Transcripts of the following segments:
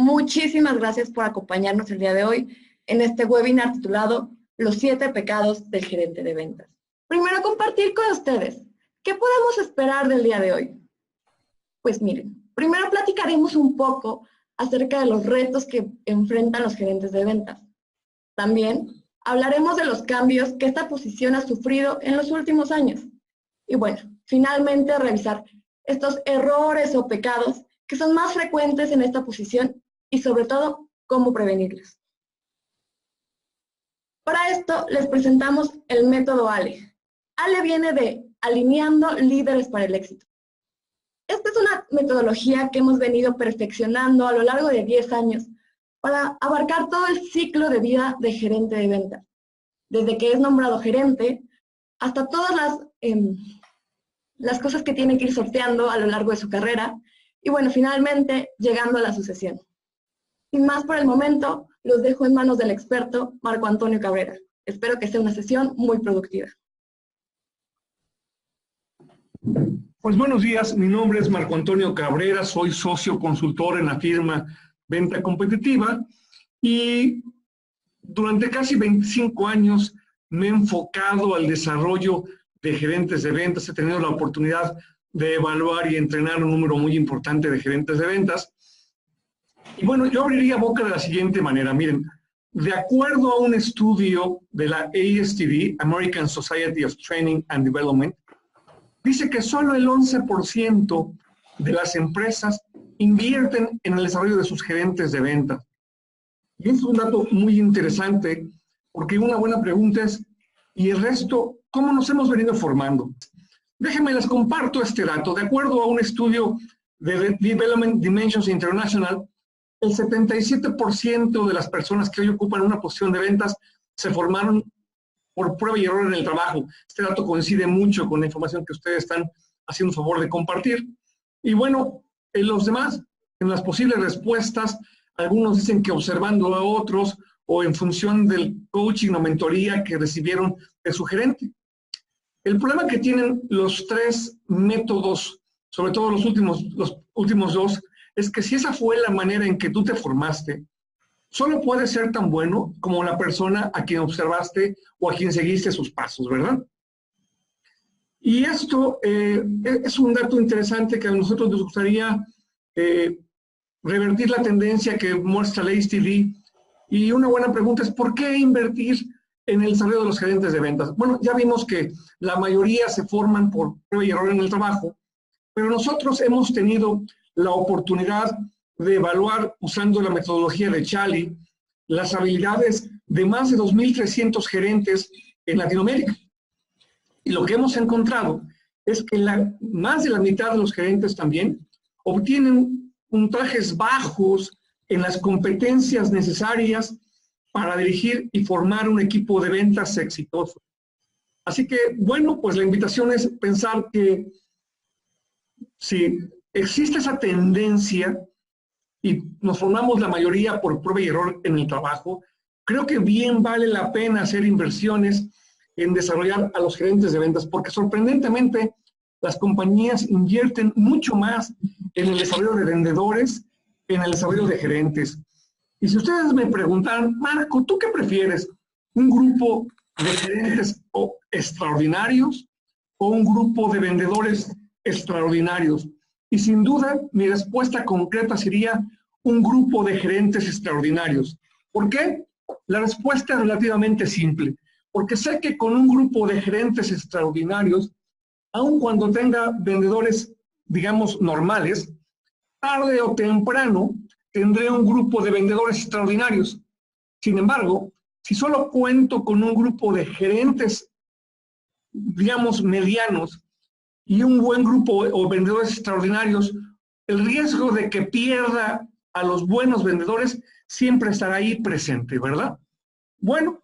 Muchísimas gracias por acompañarnos el día de hoy en este webinar titulado Los 7 pecados del gerente de ventas. Primero, compartir con ustedes, ¿qué podemos esperar del día de hoy? Pues miren, primero platicaremos un poco acerca de los retos que enfrentan los gerentes de ventas. También hablaremos de los cambios que esta posición ha sufrido en los últimos años. Y bueno, finalmente revisar estos errores o pecados que son más frecuentes en esta posición y sobre todo, cómo prevenirlos. Para esto les presentamos el método ALE. ALE viene de Alineando Líderes para el Éxito. Esta es una metodología que hemos venido perfeccionando a lo largo de 10 años para abarcar todo el ciclo de vida de gerente de ventas, desde que es nombrado gerente hasta todas las cosas que tiene que ir sorteando a lo largo de su carrera y bueno, finalmente llegando a la sucesión. Sin más por el momento, los dejo en manos del experto Marco Antonio Cabrera. Espero que sea una sesión muy productiva. Pues buenos días, mi nombre es Marco Antonio Cabrera, soy socio consultor en la firma Venta Competitiva y durante casi 25 años me he enfocado al desarrollo de gerentes de ventas. He tenido la oportunidad de evaluar y entrenar un número muy importante de gerentes de ventas. Y bueno, yo abriría boca de la siguiente manera. Miren, de acuerdo a un estudio de la ASTD, American Society of Training and Development, dice que solo el 11% de las empresas invierten en el desarrollo de sus gerentes de ventas. Y es un dato muy interesante porque una buena pregunta es, ¿y el resto cómo nos hemos venido formando? Déjenme les comparto este dato. De acuerdo a un estudio de Development Dimensions International, el 77% de las personas que hoy ocupan una posición de ventas se formaron por prueba y error en el trabajo. Este dato coincide mucho con la información que ustedes están haciendo favor de compartir. Y bueno, en los demás, en las posibles respuestas, algunos dicen que observando a otros o en función del coaching o mentoría que recibieron de su gerente. El problema que tienen los tres métodos, sobre todo los últimos dos, es que si esa fue la manera en que tú te formaste, solo puede ser tan bueno como la persona a quien observaste o a quien seguiste sus pasos, ¿verdad? Y esto es un dato interesante que a nosotros nos gustaría revertir la tendencia que muestra la ASTD. Y una buena pregunta es, ¿por qué invertir en el desarrollo de los gerentes de ventas? Bueno, ya vimos que la mayoría se forman por prueba y error en el trabajo, pero nosotros hemos tenido la oportunidad de evaluar, usando la metodología de Chali, las habilidades de más de 2.300 gerentes en Latinoamérica. Y lo que hemos encontrado es que más de la mitad de los gerentes también obtienen puntajes bajos en las competencias necesarias para dirigir y formar un equipo de ventas exitoso. Así que, bueno, pues la invitación es pensar que si existe esa tendencia y nos formamos la mayoría por prueba y error en el trabajo, creo que bien vale la pena hacer inversiones en desarrollar a los gerentes de ventas, porque sorprendentemente las compañías invierten mucho más en el desarrollo de vendedores que en el desarrollo de gerentes. Y si ustedes me preguntan, Marco, ¿tú qué prefieres? ¿Un grupo de gerentes extraordinarios o un grupo de vendedores extraordinarios? Y sin duda, mi respuesta concreta sería un grupo de gerentes extraordinarios. ¿Por qué? La respuesta es relativamente simple. Porque sé que con un grupo de gerentes extraordinarios, aun cuando tenga vendedores, digamos, normales, tarde o temprano tendré un grupo de vendedores extraordinarios. Sin embargo, si solo cuento con un grupo de gerentes, digamos, medianos, y un buen grupo o vendedores extraordinarios, el riesgo de que pierda a los buenos vendedores siempre estará ahí presente, ¿verdad? Bueno,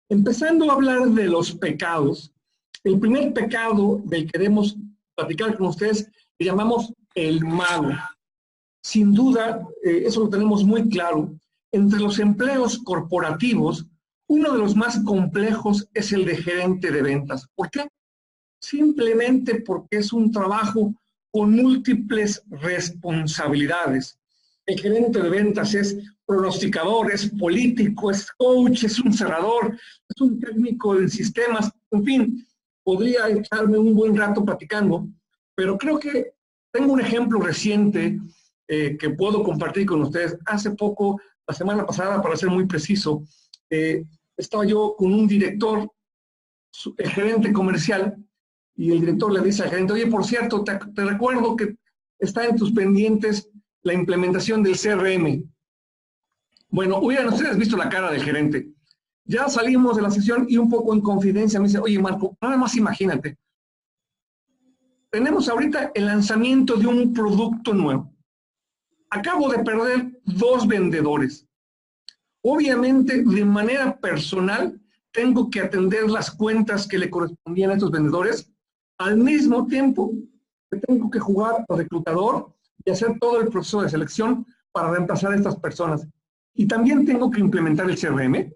empezando a hablar de los pecados, el primer pecado del que queremos platicar con ustedes le llamamos el mago. Sin duda, eso lo tenemos muy claro. Entre los empleos corporativos, uno de los más complejos es el de gerente de ventas. ¿Por qué? Simplemente porque es un trabajo con múltiples responsabilidades. El gerente de ventas es pronosticador, es político, es coach, es un cerrador, es un técnico en sistemas, en fin, podría echarme un buen rato platicando, pero creo que tengo un ejemplo reciente que puedo compartir con ustedes. Hace poco, la semana pasada, para ser muy preciso, estaba yo con un director, el gerente comercial, y el director le dice al gerente, oye, por cierto, te recuerdo que está en tus pendientes la implementación del CRM. Bueno, hubieran ustedes visto la cara del gerente. Ya salimos de la sesión y un poco en confidencia me dice, oye, Marco, nada más imagínate, tenemos ahorita el lanzamiento de un producto nuevo. Acabo de perder 2 vendedores. Obviamente, de manera personal, tengo que atender las cuentas que le correspondían a estos vendedores. Al mismo tiempo, tengo que jugar al reclutador y hacer todo el proceso de selección para reemplazar a estas personas. Y también tengo que implementar el CRM.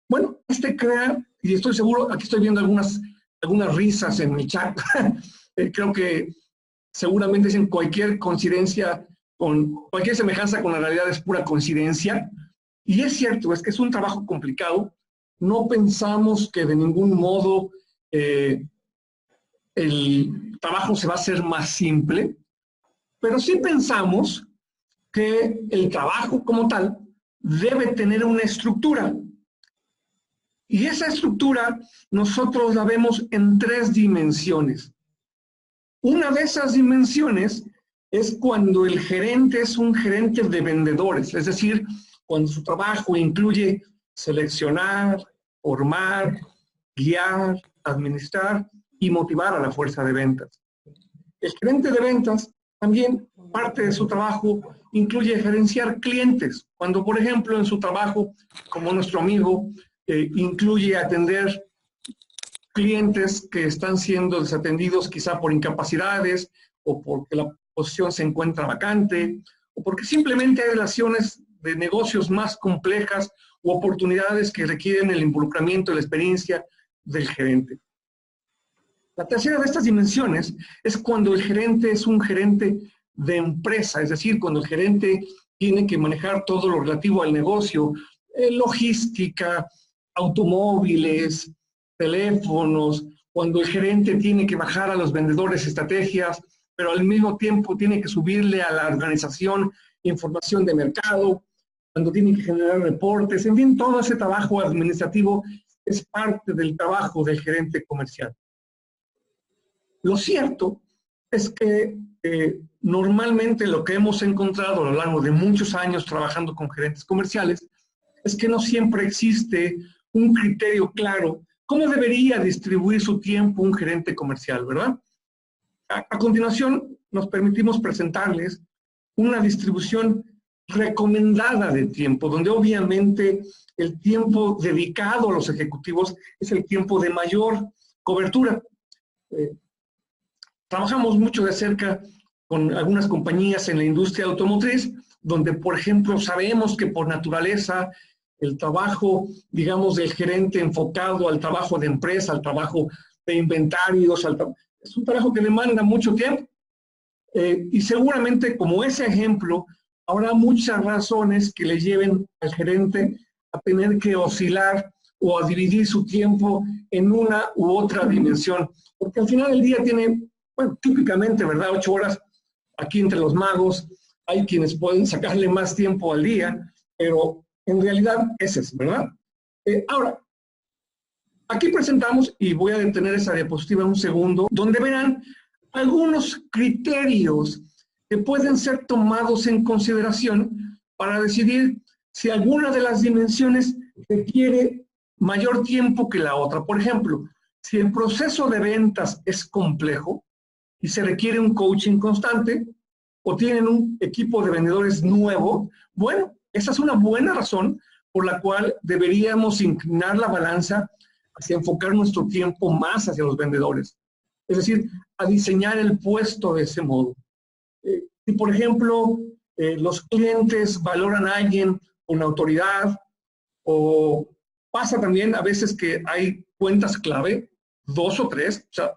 Bueno, crea, y estoy seguro, aquí estoy viendo algunas risas en el chat. Creo que seguramente dicen cualquier coincidencia, cualquier semejanza con la realidad es pura coincidencia. Y es cierto, es que es un trabajo complicado. No pensamos que de ningún modo el trabajo se va a hacer más simple, pero sí pensamos que el trabajo como tal debe tener una estructura. Y esa estructura nosotros la vemos en 3 dimensiones. Una de esas dimensiones es cuando el gerente es un gerente de vendedores, es decir, cuando su trabajo incluye seleccionar, formar, guiar, administrar y motivar a la fuerza de ventas. El gerente de ventas también parte de su trabajo incluye gerenciar clientes, cuando por ejemplo en su trabajo, como nuestro amigo, incluye atender clientes que están siendo desatendidos quizá por incapacidades o porque la posición se encuentra vacante o porque simplemente hay relaciones de negocios más complejas u oportunidades que requieren el involucramiento y la experiencia del gerente. La tercera de estas dimensiones es cuando el gerente es un gerente de empresa, es decir, cuando el gerente tiene que manejar todo lo relativo al negocio, logística, automóviles, teléfonos, cuando el gerente tiene que bajar a los vendedores estrategias, pero al mismo tiempo tiene que subirle a la organización información de mercado, cuando tiene que generar reportes, en fin, todo ese trabajo administrativo es parte del trabajo del gerente comercial. Lo cierto es que normalmente lo que hemos encontrado a lo largo de muchos años trabajando con gerentes comerciales es que no siempre existe un criterio claro cómo debería distribuir su tiempo un gerente comercial, ¿verdad? A continuación, nos permitimos presentarles una distribución recomendada de tiempo, donde obviamente el tiempo dedicado a los ejecutivos es el tiempo de mayor cobertura. Trabajamos mucho de cerca con algunas compañías en la industria automotriz, donde, por ejemplo, sabemos que por naturaleza el trabajo, digamos, del gerente enfocado al trabajo de empresa, al trabajo de inventarios, es un trabajo que demanda mucho tiempo. Y seguramente, como ese ejemplo, habrá muchas razones que le lleven al gerente a tener que oscilar o a dividir su tiempo en una u otra dimensión. Porque al final del día tiene, bueno, típicamente, ¿verdad? 8 horas aquí entre los magos. Hay quienes pueden sacarle más tiempo al día, pero en realidad ese es, ¿verdad? Ahora, aquí presentamos, y voy a detener esa diapositiva un segundo, donde verán algunos criterios que pueden ser tomados en consideración para decidir si alguna de las dimensiones requiere mayor tiempo que la otra. Por ejemplo, si el proceso de ventas es complejo y se requiere un coaching constante, o tienen un equipo de vendedores nuevo, bueno, esa es una buena razón por la cual deberíamos inclinar la balanza hacia enfocar nuestro tiempo más hacia los vendedores. Es decir, a diseñar el puesto de ese modo. Si, por ejemplo, los clientes valoran a alguien con autoridad, o pasa también a veces que hay cuentas clave, 2 o 3, o sea,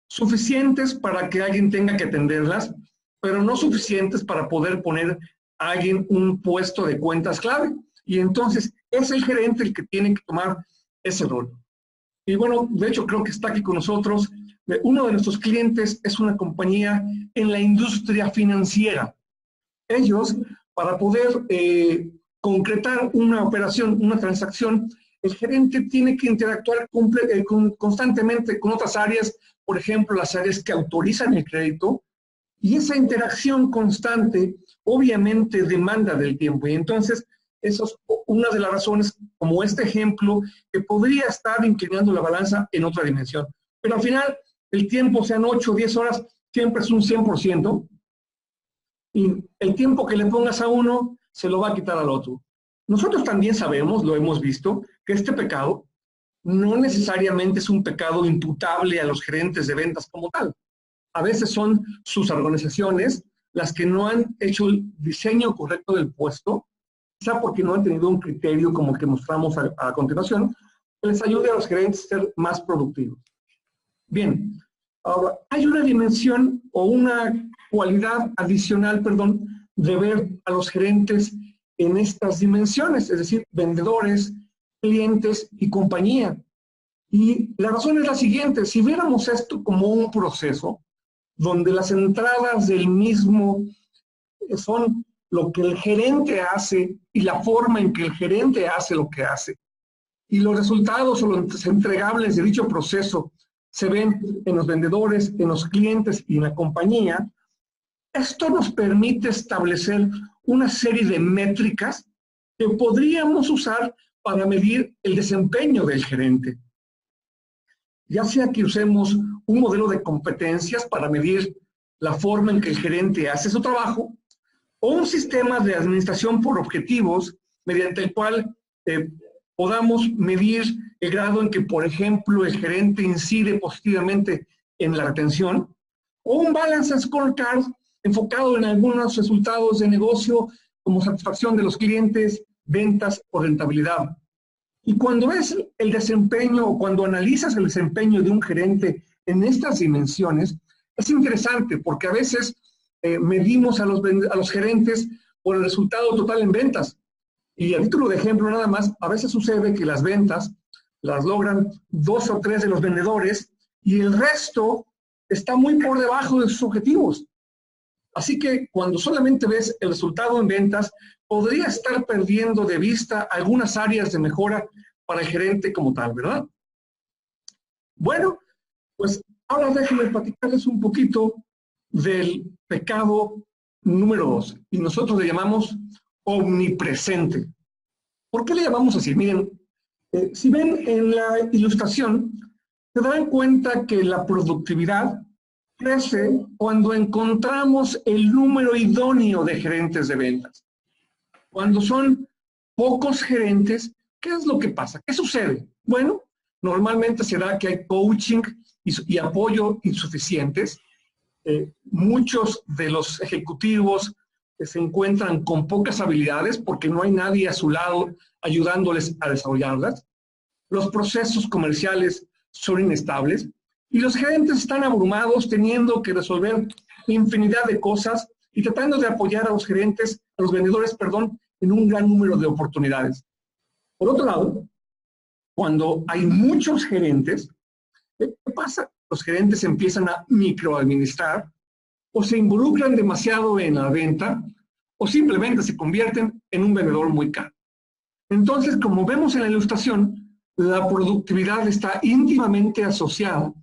suficientes para que alguien tenga que atenderlas, pero no suficientes para poder poner alguien un puesto de cuentas clave. Y entonces es el gerente el que tiene que tomar ese rol. Y bueno, de hecho creo que está aquí con nosotros. Uno de nuestros clientes es una compañía en la industria financiera. Ellos, para poder concretar una operación, una transacción, el gerente tiene que interactuar constantemente con otras áreas, por ejemplo, las áreas que autorizan el crédito, y esa interacción constante obviamente demanda del tiempo. Y entonces, eso es una de las razones, como este ejemplo, que podría estar inclinando la balanza en otra dimensión. Pero al final, el tiempo, sean 8 o 10 horas, siempre es un 100%, y el tiempo que le pongas a uno se lo va a quitar al otro. Nosotros también sabemos, lo hemos visto, que este pecado no necesariamente es un pecado imputable a los gerentes de ventas como tal. A veces son sus organizaciones las que no han hecho el diseño correcto del puesto, quizá porque no han tenido un criterio como el que mostramos a continuación, que les ayude a los gerentes a ser más productivos. Bien, ahora, hay una dimensión o una cualidad adicional, perdón, de ver a los gerentes en estas dimensiones, es decir, vendedores, clientes y compañía. Y la razón es la siguiente: si viéramos esto como un proceso donde las entradas del mismo son lo que el gerente hace y la forma en que el gerente hace lo que hace, y los resultados o los entregables de dicho proceso se ven en los vendedores, en los clientes y en la compañía, esto nos permite establecer una serie de métricas que podríamos usar para medir el desempeño del gerente. Ya sea que usemos un modelo de competencias para medir la forma en que el gerente hace su trabajo, o un sistema de administración por objetivos mediante el cual podamos medir el grado en que, por ejemplo, el gerente incide positivamente en la retención, o un balance scorecard enfocado en algunos resultados de negocio como satisfacción de los clientes, ventas o rentabilidad. Y cuando ves el desempeño o cuando analizas el desempeño de un gerente en estas dimensiones, es interesante porque a veces medimos a los gerentes por el resultado total en ventas. Y a título de ejemplo nada más, a veces sucede que las ventas las logran 2 o 3 de los vendedores y el resto está muy por debajo de sus objetivos. Así que cuando solamente ves el resultado en ventas, podría estar perdiendo de vista algunas áreas de mejora para el gerente como tal, ¿verdad? Bueno, pues ahora déjenme platicarles un poquito del pecado número 2, y nosotros le llamamos omnipresente. ¿Por qué le llamamos así? Miren, si ven en la ilustración, se darán cuenta que la productividad crece cuando encontramos el número idóneo de gerentes de ventas. Cuando son pocos gerentes, ¿qué es lo que pasa? ¿Qué sucede? Bueno, normalmente será que hay coaching y apoyo insuficientes. Muchos de los ejecutivos se encuentran con pocas habilidades porque no hay nadie a su lado ayudándoles a desarrollarlas. Los procesos comerciales son inestables y los gerentes están abrumados teniendo que resolver infinidad de cosas y tratando de apoyar a los gerentes, a los vendedores, perdón, en un gran número de oportunidades. Por otro lado, cuando hay muchos gerentes, ¿qué pasa? Los gerentes empiezan a microadministrar o se involucran demasiado en la venta o simplemente se convierten en un vendedor muy caro. Entonces, como vemos en la ilustración, la productividad está íntimamente asociada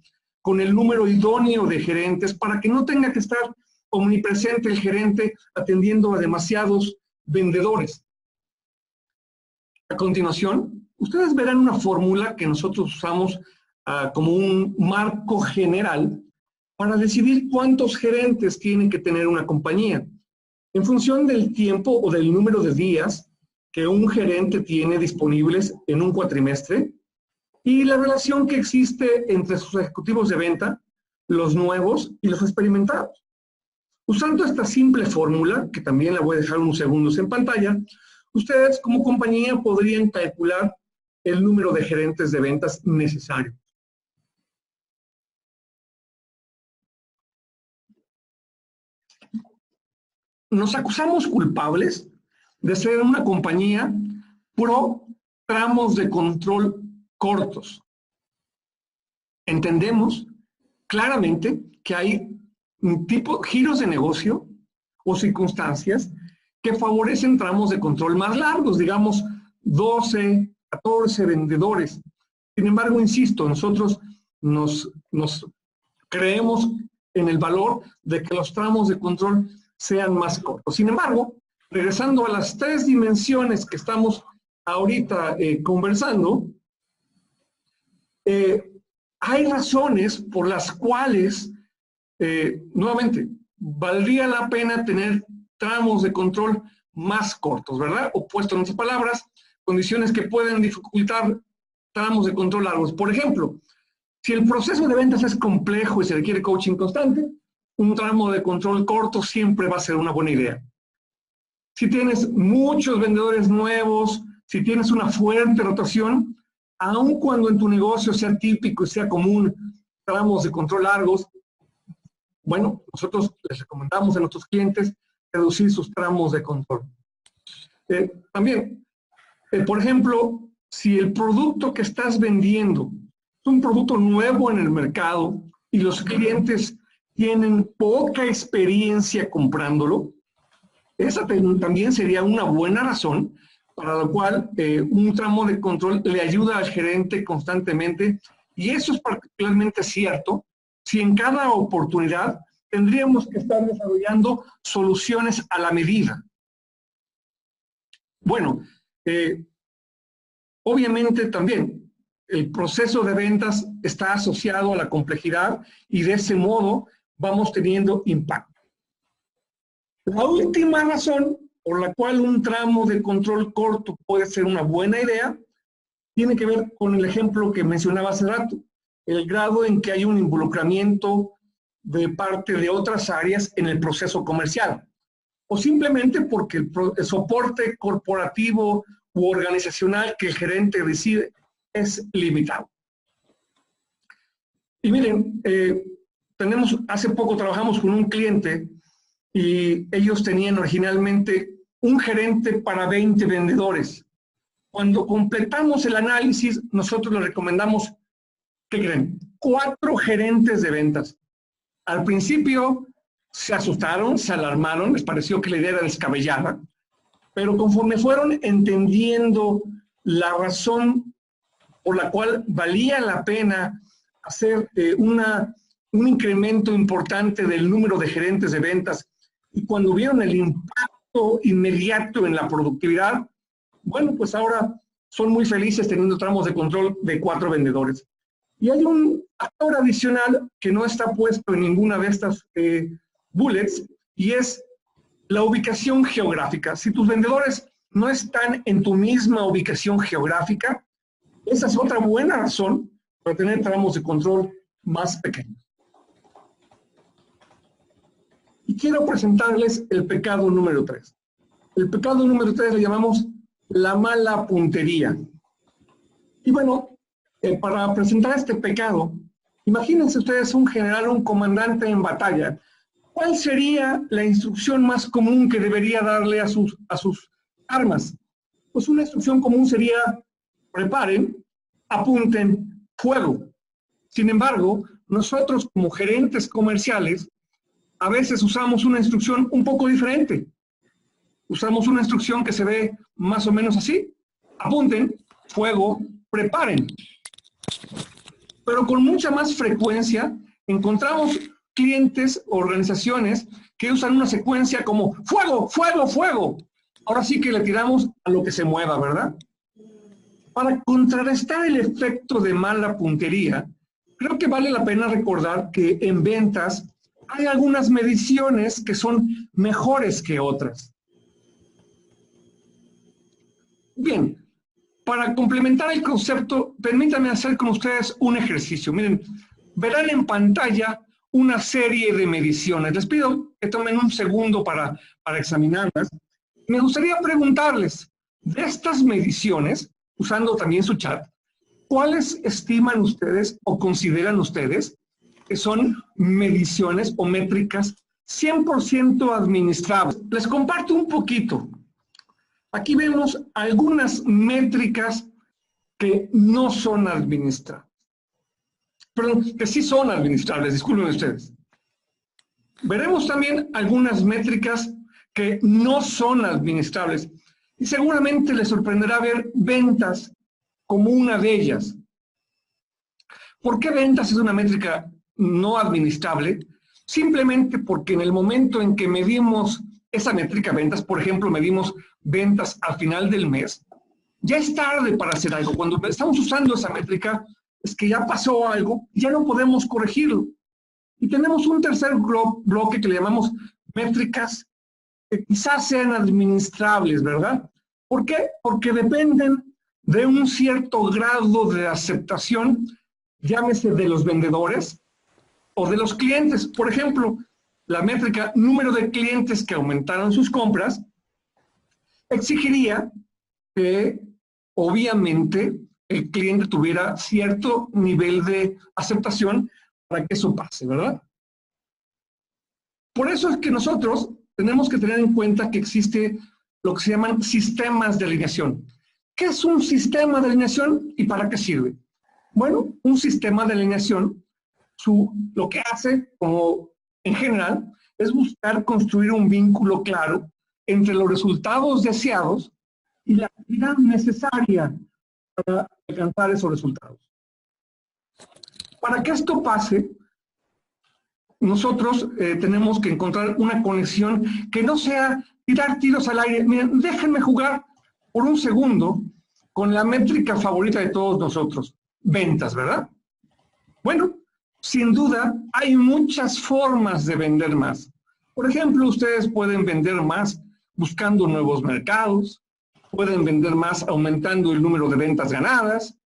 con el número idóneo de gerentes para que no tenga que estar omnipresente el gerente atendiendo a demasiados vendedores. A continuación, ustedes verán una fórmula que nosotros usamos como un marco general para decidir cuántos gerentes tienen que tener una compañía, en función del tiempo o del número de días que un gerente tiene disponibles en un cuatrimestre y la relación que existe entre sus ejecutivos de venta, los nuevos y los experimentados. Usando esta simple fórmula, que también la voy a dejar unos segundos en pantalla, ustedes como compañía podrían calcular el número de gerentes de ventas necesario. nos acusamos culpables de ser una compañía pro tramos de control cortos. Entendemos claramente que hay giros de negocio o circunstancias que favorecen tramos de control más largos, digamos 12, 14 vendedores. Sin embargo, insisto, nosotros nos creemos en el valor de que los tramos de control sean más cortos. Sin embargo, regresando a las 3 dimensiones que estamos ahorita conversando, hay razones por las cuales, nuevamente, valdría la pena tener tramos de control más cortos, ¿verdad? O puesto en otras palabras, condiciones que pueden dificultar tramos de control largos. Por ejemplo, si el proceso de ventas es complejo y se requiere coaching constante, un tramo de control corto siempre va a ser una buena idea. Si tienes muchos vendedores nuevos, si tienes una fuerte rotación, aun cuando en tu negocio sea típico y sea común tramos de control largos, bueno, nosotros les recomendamos a nuestros clientes reducir sus tramos de control. También, por ejemplo, si el producto que estás vendiendo es un producto nuevo en el mercado y los clientes tienen poca experiencia comprándolo, esa también sería una buena razón para la cual un tramo de control le ayuda al gerente constantemente, y eso es particularmente cierto si en cada oportunidad tendríamos que estar desarrollando soluciones a la medida. Bueno, obviamente también el proceso de ventas está asociado a la complejidad y de ese modo vamos teniendo impacto. La última razón por la cual un tramo de control corto puede ser una buena idea tiene que ver con el ejemplo que mencionaba hace rato, el grado en que hay un involucramiento de parte de otras áreas en el proceso comercial, o simplemente porque el soporte corporativo u organizacional que el gerente decide es limitado. Y miren, hace poco trabajamos con un cliente y ellos tenían originalmente un gerente para 20 vendedores. Cuando completamos el análisis, nosotros les recomendamos, ¿qué creen? 4 gerentes de ventas. Al principio se asustaron, se alarmaron, les pareció que la idea era descabellada, pero conforme fueron entendiendo la razón por la cual valía la pena hacer un incremento importante del número de gerentes de ventas, y cuando vieron el impacto inmediato en la productividad, bueno, pues ahora son muy felices teniendo tramos de control de 4 vendedores. Y hay un factor adicional que no está puesto en ninguna de estas bullets, y es la ubicación geográfica. Si tus vendedores no están en tu misma ubicación geográfica, esa es otra buena razón para tener tramos de control más pequeños. Y quiero presentarles el pecado número 3. El pecado número 3 le llamamos la mala puntería. Y bueno, para presentar este pecado, imagínense ustedes un general, un comandante en batalla. ¿Cuál sería la instrucción más común que debería darle a sus armas? Pues una instrucción común sería: preparen, apunten, fuego. Sin embargo, nosotros como gerentes comerciales a veces usamos una instrucción un poco diferente. Usamos una instrucción que se ve más o menos así: apunten, fuego, preparen. Pero con mucha más frecuencia encontramos clientes, organizaciones que usan una secuencia como fuego, fuego, fuego. Ahora sí que le tiramos a lo que se mueva, ¿verdad? Para contrarrestar el efecto de mala puntería, creo que vale la pena recordar que en ventas hay algunas mediciones que son mejores que otras. Bien, para complementar el concepto, permítanme hacer con ustedes un ejercicio. Miren, verán en pantalla una serie de mediciones. Les pido que tomen un segundo para examinarlas. Me gustaría preguntarles, de estas mediciones, usando también su chat, ¿cuáles estiman ustedes o consideran ustedes que son mediciones o métricas 100% administrables. Les comparto un poquito. Aquí vemos algunas métricas que no son administrables. Perdón, que sí son administrables, disculpen ustedes. Veremos también algunas métricas que no son administrables. Y seguramente les sorprenderá ver ventas como una de ellas. ¿Por qué ventas es una métrica no administrable? Simplemente porque en el momento en que medimos esa métrica ventas, por ejemplo, medimos ventas al final del mes, ya es tarde para hacer algo. Cuando estamos usando esa métrica, es que ya pasó algo, ya no podemos corregirlo. Y tenemos un tercer bloque que le llamamos métricas que quizás sean administrables, ¿verdad? ¿Por qué? Porque dependen de un cierto grado de aceptación, llámese de los vendedores o de los clientes. Por ejemplo, la métrica número de clientes que aumentaron sus compras exigiría que, obviamente, el cliente tuviera cierto nivel de aceptación para que eso pase, ¿verdad? Por eso es que nosotros tenemos que tener en cuenta que existe lo que se llaman sistemas de alineación. ¿Qué es un sistema de alineación y para qué sirve? Bueno, un sistema de alineación, lo que hace, como en general, es buscar construir un vínculo claro entre los resultados deseados y la actividad necesaria para alcanzar esos resultados. Para que esto pase, nosotros tenemos que encontrar una conexión que no sea tirar tiros al aire. Miren, déjenme jugar por un segundo con la métrica favorita de todos nosotros, ventas, ¿verdad? Bueno, sin duda hay muchas formas de vender más. Por ejemplo, ustedes pueden vender más buscando nuevos mercados, pueden vender más aumentando el número de ventas ganadas,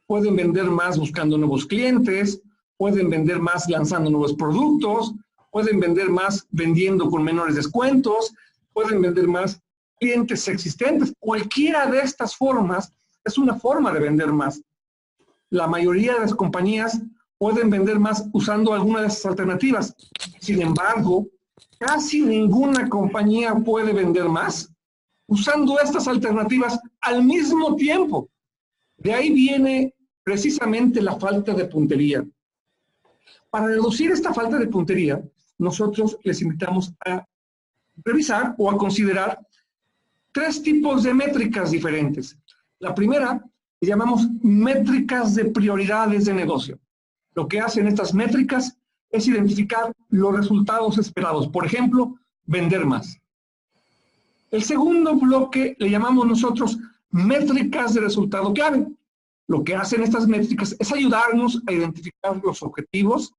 pueden vender más buscando nuevos clientes, pueden vender más lanzando nuevos productos, pueden vender más vendiendo con menores descuentos, pueden vender más clientes existentes. Cualquiera de estas formas es una forma de vender más. La mayoría de las compañías pueden vender más usando alguna de esas alternativas. Sin embargo, casi ninguna compañía puede vender más usando estas alternativas al mismo tiempo. De ahí viene precisamente la falta de puntería. Para reducir esta falta de puntería, nosotros les invitamos a revisar o a considerar tres tipos de métricas diferentes. La primera, que llamamos métricas de prioridades de negocio. Lo que hacen estas métricas es identificar los resultados esperados. Por ejemplo, vender más. El segundo bloque le llamamos nosotros métricas de resultado clave. Lo que hacen estas métricas es ayudarnos a identificar los objetivos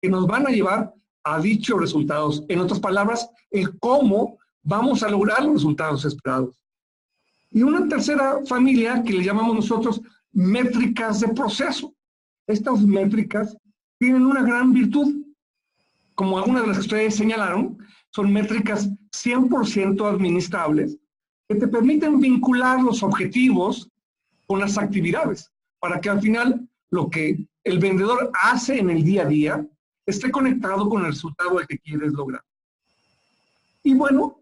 que nos van a llevar a dichos resultados. En otras palabras, el cómo vamos a lograr los resultados esperados. Y una tercera familia que le llamamos nosotros métricas de proceso. Estas métricas tienen una gran virtud. Como algunas de las que ustedes señalaron, son métricas 100% administrables que te permiten vincular los objetivos con las actividades para que al final lo que el vendedor hace en el día a día esté conectado con el resultado al que quieres lograr. Y bueno,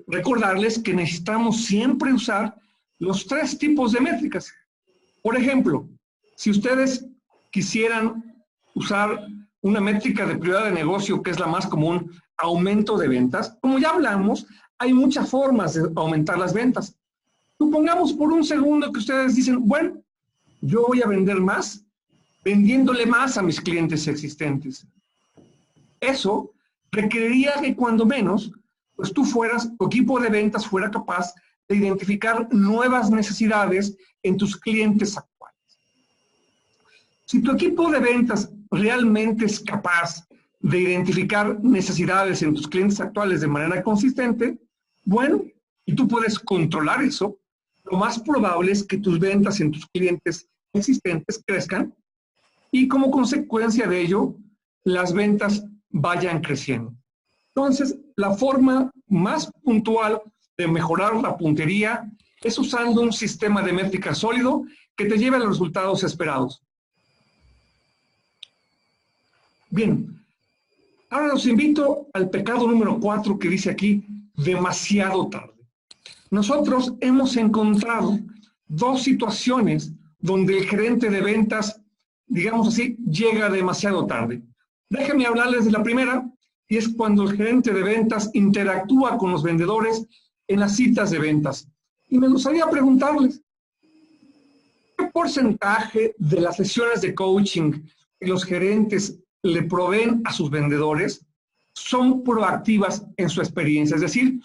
recordarles que necesitamos siempre usar los tres tipos de métricas. Por ejemplo, si ustedes quisieran usar una métrica de prioridad de negocio, que es la más común, aumento de ventas, como ya hablamos, hay muchas formas de aumentar las ventas. Supongamos por un segundo que ustedes dicen, bueno, yo voy a vender más, vendiéndole más a mis clientes existentes. Eso requeriría que cuando menos, pues tu equipo de ventas fuera capaz de identificar nuevas necesidades en tus clientes actuales. Si tu equipo de ventas realmente es capaz de identificar necesidades en tus clientes actuales de manera consistente, bueno, y tú puedes controlar eso, lo más probable es que tus ventas en tus clientes existentes crezcan y como consecuencia de ello, las ventas vayan creciendo. Entonces, la forma más puntual de mejorar la puntería es usando un sistema de métricas sólido que te lleve a los resultados esperados. Bien, Ahora los invito al pecado número 4 que dice aquí, demasiado tarde. Nosotros hemos encontrado dos situaciones donde el gerente de ventas, digamos así, llega demasiado tarde. Déjenme hablarles de la primera, y es cuando el gerente de ventas interactúa con los vendedores en las citas de ventas. Y me gustaría preguntarles, ¿qué porcentaje de las sesiones de coaching que los gerentes le proveen a sus vendedores son proactivas en su experiencia? Es decir,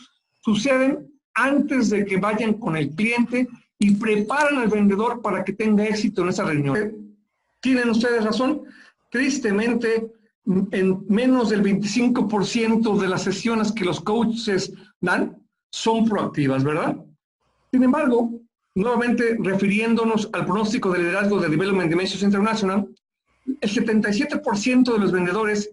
suceden antes de que vayan con el cliente y preparan al vendedor para que tenga éxito en esa reunión. Tienen ustedes razón. Tristemente, en menos del 25% de las sesiones que los coaches dan son proactivas, ¿verdad? Sin embargo, nuevamente refiriéndonos al pronóstico de liderazgo de Development Dimensions International, el 77% de los vendedores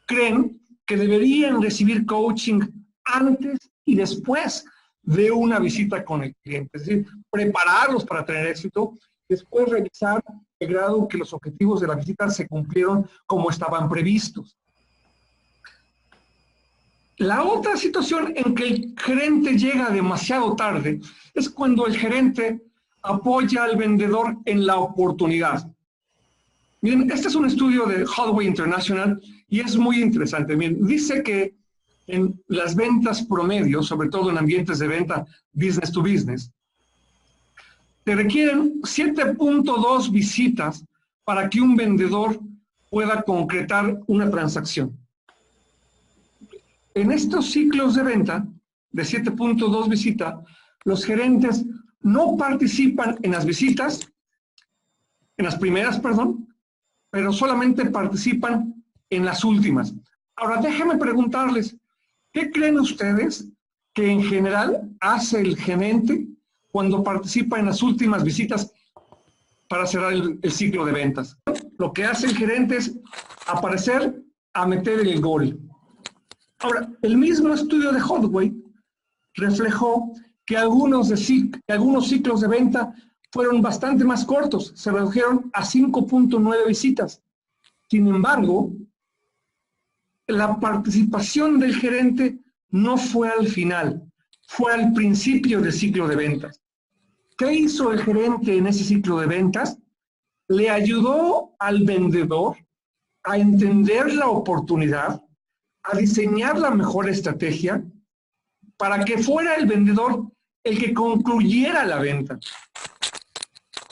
creen que deberían recibir coaching antes y después de una visita con el cliente. Es decir, prepararlos para tener éxito, después revisar el grado que los objetivos de la visita se cumplieron como estaban previstos. La otra situación en que el gerente llega demasiado tarde es cuando el gerente apoya al vendedor en la oportunidad. Miren, este es un estudio de Holloway International y es muy interesante. Miren, dice que en las ventas promedio, sobre todo en ambientes de venta business to business, se requieren 7.2 visitas para que un vendedor pueda concretar una transacción. En estos ciclos de venta de 7.2 visitas, los gerentes no participan en las visitas, en las primeras, perdón, pero solamente participan en las últimas. Ahora, déjenme preguntarles, ¿qué creen ustedes que en general hace el gerente cuando participa en las últimas visitas para cerrar el ciclo de ventas? Lo que hace el gerente es aparecer a meter el gol. Ahora, el mismo estudio de Holloway reflejó que algunos ciclos de venta fueron bastante más cortos, se redujeron a 5.9 visitas. Sin embargo, la participación del gerente no fue al final, fue al principio del ciclo de ventas. ¿Qué hizo el gerente en ese ciclo de ventas? Le ayudó al vendedor a entender la oportunidad, a diseñar la mejor estrategia para que fuera el vendedor el que concluyera la venta.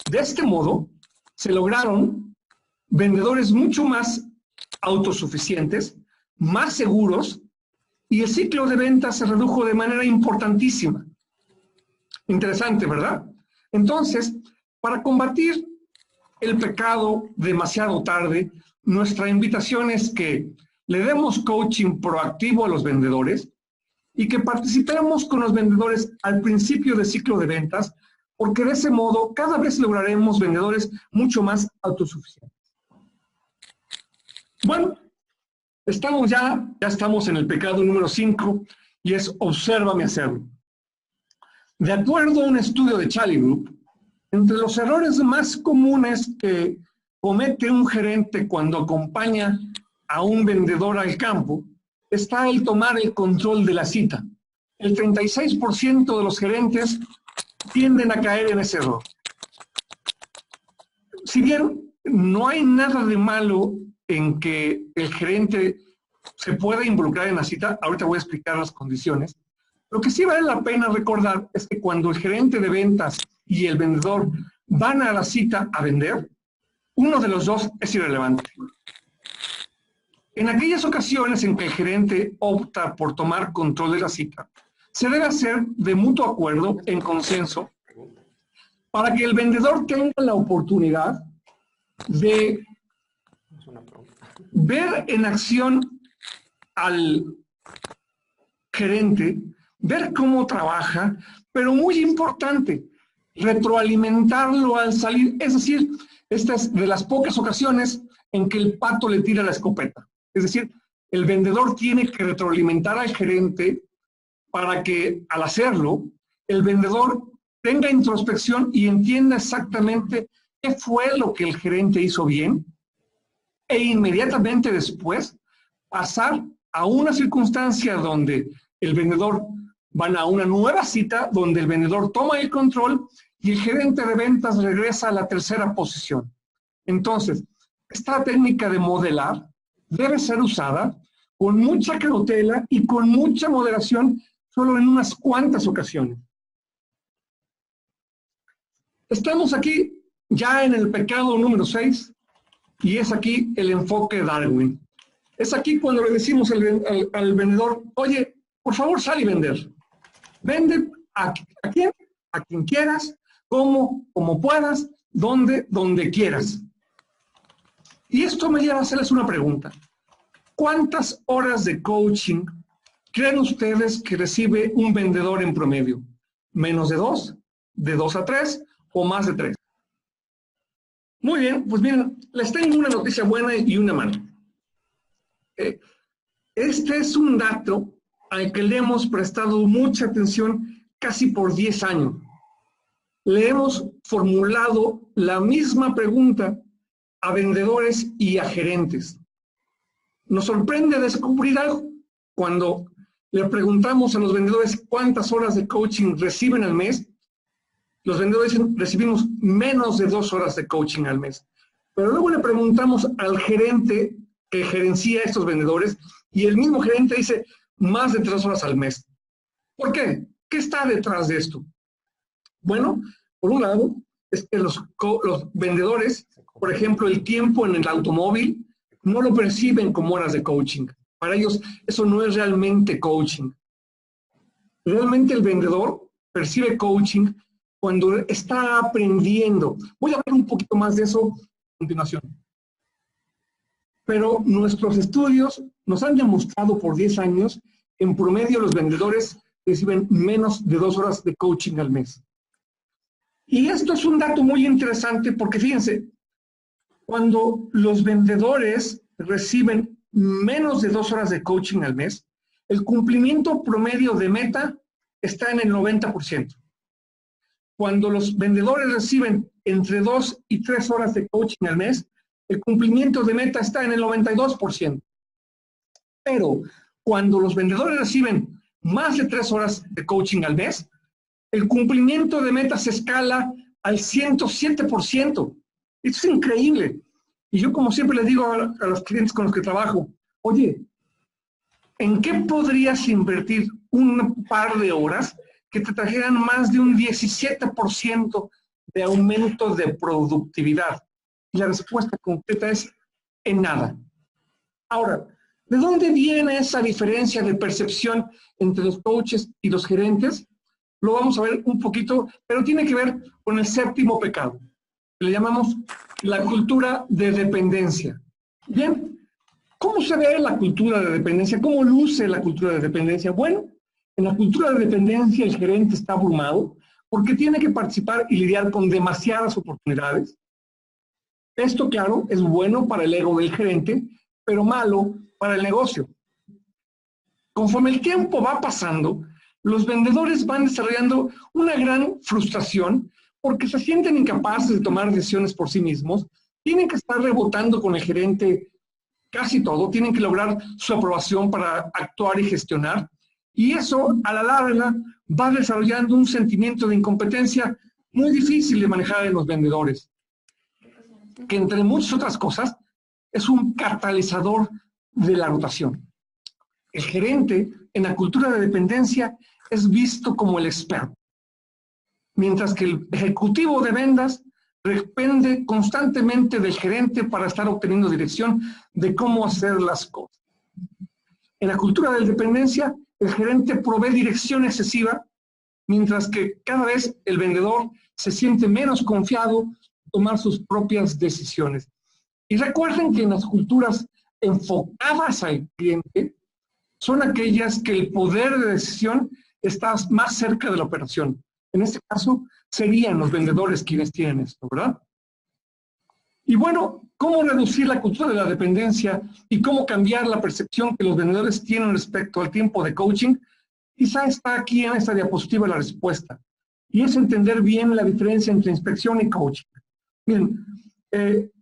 De este modo, se lograron vendedores mucho más autosuficientes, más seguros, y el ciclo de ventas se redujo de manera importantísima. Interesante, ¿verdad? Entonces, para combatir el pecado demasiado tarde, nuestra invitación es que le demos coaching proactivo a los vendedores y que participemos con los vendedores al principio del ciclo de ventas, porque de ese modo cada vez lograremos vendedores mucho más autosuficientes. Bueno, ya estamos en el pecado número 5 y es obsérvame hacerlo. De acuerdo a un estudio de Charlie Group, entre los errores más comunes que comete un gerente cuando acompaña a un vendedor al campo está el tomar el control de la cita. El 36% de los gerentes tienden a caer en ese error. Si bien no hay nada de malo en que el gerente se pueda involucrar en la cita, ahorita voy a explicar las condiciones, lo que sí vale la pena recordar es que cuando el gerente de ventas y el vendedor van a la cita a vender, uno de los dos es irrelevante. En aquellas ocasiones en que el gerente opta por tomar control de la cita, se debe hacer de mutuo acuerdo, en consenso, para que el vendedor tenga la oportunidad de ver en acción al gerente, ver cómo trabaja, pero muy importante, retroalimentarlo al salir. Es decir, esta es de las pocas ocasiones en que el pato le tira la escopeta. Es decir, el vendedor tiene que retroalimentar al gerente para que al hacerlo, el vendedor tenga introspección y entienda exactamente qué fue lo que el gerente hizo bien e inmediatamente después pasar a una circunstancia donde el vendedor van a una nueva cita, donde el vendedor toma el control y el gerente de ventas regresa a la tercera posición. Entonces, esta técnica de modelar debe ser usada con mucha cautela y con mucha moderación solo en unas cuantas ocasiones. Estamos aquí ya en el pecado número 6 y es aquí el enfoque Darwin. Es aquí cuando le decimos al vendedor, oye, por favor sal y vender. Vende a quién, a quien quieras, como puedas, donde quieras. Y esto me lleva a hacerles una pregunta. ¿Cuántas horas de coaching creen ustedes que recibe un vendedor en promedio? ¿Menos de 2? ¿De 2 a 3? ¿O más de 3? Muy bien, pues miren, les tengo una noticia buena y una mala. Este es un dato al que le hemos prestado mucha atención casi por 10 años. Le hemos formulado la misma pregunta a vendedores y a gerentes. Nos sorprende descubrir algo cuando le preguntamos a los vendedores cuántas horas de coaching reciben al mes. Los vendedores dicen, recibimos menos de 2 horas de coaching al mes. Pero luego le preguntamos al gerente que gerencia a estos vendedores y el mismo gerente dice más de 3 horas al mes. ¿Por qué? ¿Qué está detrás de esto? Bueno, por un lado, es que los vendedores, por ejemplo, el tiempo en el automóvil, no lo perciben como horas de coaching. Para ellos, eso no es realmente coaching. Realmente el vendedor percibe coaching cuando está aprendiendo. Voy a hablar un poquito más de eso a continuación. Pero nuestros estudios nos han demostrado por 10 años, en promedio los vendedores reciben menos de 2 horas de coaching al mes. Y esto es un dato muy interesante porque fíjense, cuando los vendedores reciben menos de 2 horas de coaching al mes, el cumplimiento promedio de meta está en el 90%. Cuando los vendedores reciben entre 2 y 3 horas de coaching al mes, el cumplimiento de meta está en el 92%. Pero cuando los vendedores reciben más de 3 horas de coaching al mes, el cumplimiento de meta se escala al 107%. Esto es increíble. Y yo, como siempre les digo a los clientes con los que trabajo, oye, ¿en qué podrías invertir un par de horas que te trajeran más de un 17% de aumento de productividad? Y la respuesta concreta es en nada. Ahora, ¿de dónde viene esa diferencia de percepción entre los coaches y los gerentes? Lo vamos a ver un poquito, pero tiene que ver con el séptimo pecado. Le llamamos la cultura de dependencia. Bien, ¿cómo se ve la cultura de dependencia? ¿Cómo luce la cultura de dependencia? Bueno, en la cultura de dependencia el gerente está abrumado porque tiene que participar y lidiar con demasiadas oportunidades. Esto, claro, es bueno para el ego del gerente, pero malo para el negocio. Conforme el tiempo va pasando, los vendedores van desarrollando una gran frustración porque se sienten incapaces de tomar decisiones por sí mismos, tienen que estar rebotando con el gerente casi todo, tienen que lograr su aprobación para actuar y gestionar, y eso a la larga va desarrollando un sentimiento de incompetencia muy difícil de manejar en los vendedores, que entre muchas otras cosas es un catalizador de la rotación. El gerente en la cultura de dependencia es visto como el experto, mientras que el ejecutivo de ventas depende constantemente del gerente para estar obteniendo dirección de cómo hacer las cosas. En la cultura de dependencia, el gerente provee dirección excesiva, mientras que cada vez el vendedor se siente menos confiado en tomar sus propias decisiones. Y recuerden que en las culturas enfocadas al cliente, son aquellas que el poder de decisión está más cerca de la operación. En este caso, serían los vendedores quienes tienen esto, ¿verdad? Y bueno, ¿cómo reducir la cultura de la dependencia y cómo cambiar la percepción que los vendedores tienen respecto al tiempo de coaching? Quizá está aquí en esta diapositiva la respuesta. Y es entender bien la diferencia entre inspección y coaching. Bien,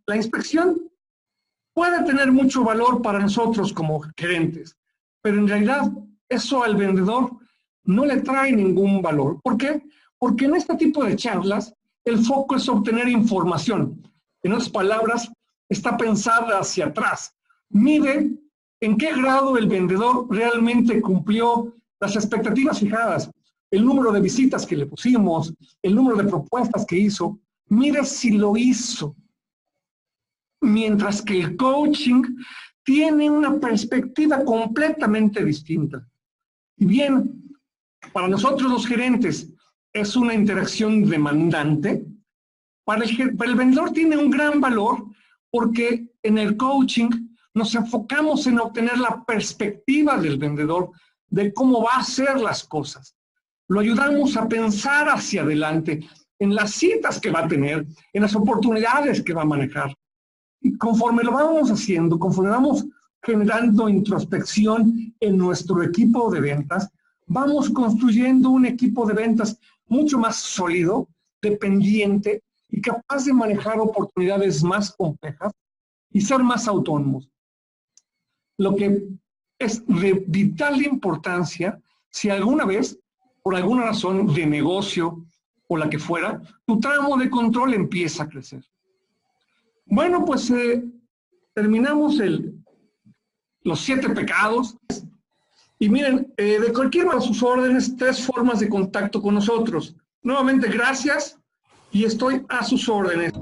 la inspección puede tener mucho valor para nosotros como gerentes, pero en realidad eso al vendedor no le trae ningún valor. ¿Por qué? Porque en este tipo de charlas el foco es obtener información. En otras palabras, está pensada hacia atrás. Mide en qué grado el vendedor realmente cumplió las expectativas fijadas, el número de visitas que le pusimos, el número de propuestas que hizo. Mire si lo hizo. Mientras que el coaching tiene una perspectiva completamente distinta. Y bien, para nosotros los gerentes es una interacción demandante. Para el vendedor tiene un gran valor porque en el coaching nos enfocamos en obtener la perspectiva del vendedor de cómo va a hacer las cosas. Lo ayudamos a pensar hacia adelante en las citas que va a tener, en las oportunidades que va a manejar. Y conforme lo vamos haciendo, conforme vamos generando introspección en nuestro equipo de ventas, vamos construyendo un equipo de ventas mucho más sólido, dependiente y capaz de manejar oportunidades más complejas y ser más autónomos. Lo que es de vital importancia, si alguna vez, por alguna razón de negocio o la que fuera, tu tramo de control empieza a crecer. Bueno, pues terminamos los 7 pecados. Y miren, de cualquier manera, sus órdenes, 3 formas de contacto con nosotros. Nuevamente, gracias y estoy a sus órdenes.